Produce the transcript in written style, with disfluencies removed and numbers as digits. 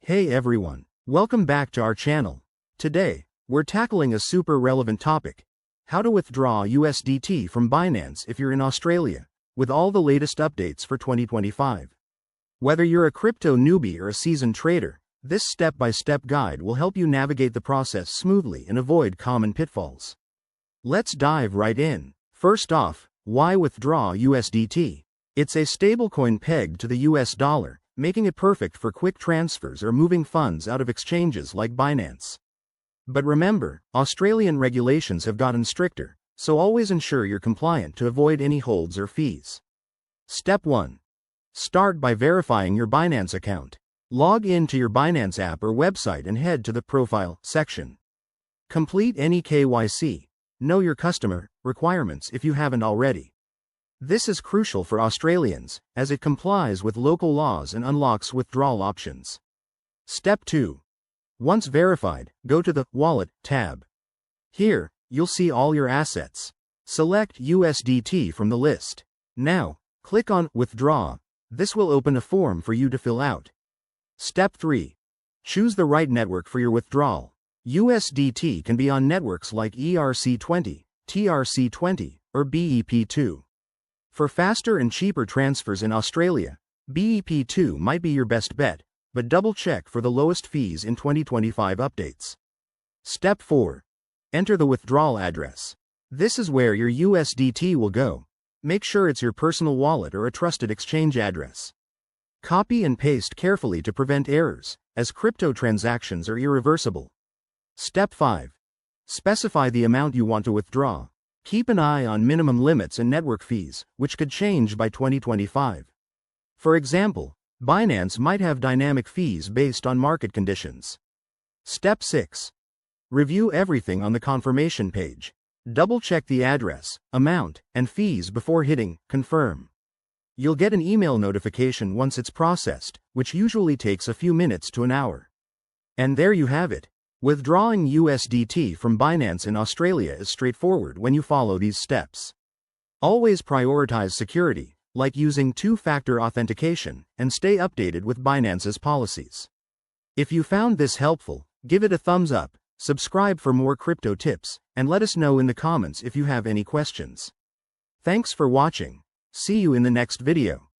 Hey everyone, welcome back to our channel. Today, we're tackling a super relevant topic: how to withdraw USDT from Binance if you're in Australia, with all the latest updates for 2025. Whether you're a crypto newbie or a seasoned trader, this step-by-step guide will help you navigate the process smoothly and avoid common pitfalls. Let's dive right in. First off, why withdraw USDT? It's a stablecoin pegged to the US dollar, making it perfect for quick transfers or moving funds out of exchanges like Binance. But remember, Australian regulations have gotten stricter, so always ensure you're compliant to avoid any holds or fees. Step 1. Start by verifying your Binance account. Log in to your Binance app or website and head to the Profile section. Complete any KYC, know your customer, requirements if you haven't already. This is crucial for Australians, as it complies with local laws and unlocks withdrawal options. Step 2. Once verified, go to the Wallet tab. Here, you'll see all your assets. Select USDT from the list. Now, click on Withdraw. This will open a form for you to fill out. Step 3. Choose the right network for your withdrawal. USDT can be on networks like ERC20, TRC20, or BEP2. For faster and cheaper transfers in Australia, BEP2 might be your best bet, but double-check for the lowest fees in 2025 updates. Step 4. Enter the withdrawal address. This is where your USDT will go. Make sure it's your personal wallet or a trusted exchange address. Copy and paste carefully to prevent errors, as crypto transactions are irreversible. Step 5. Specify the amount you want to withdraw. Keep an eye on minimum limits and network fees, which could change by 2025. For example, Binance might have dynamic fees based on market conditions. Step 6. Review everything on the confirmation page. Double-check the address, amount, and fees before hitting Confirm. You'll get an email notification once it's processed, which usually takes a few minutes to an hour. And there you have it. Withdrawing USDT from Binance in Australia is straightforward when you follow these steps. Always prioritize security, like using two-factor authentication, and stay updated with Binance's policies. If you found this helpful, give it a thumbs up, subscribe for more crypto tips, and let us know in the comments if you have any questions. Thanks for watching. See you in the next video.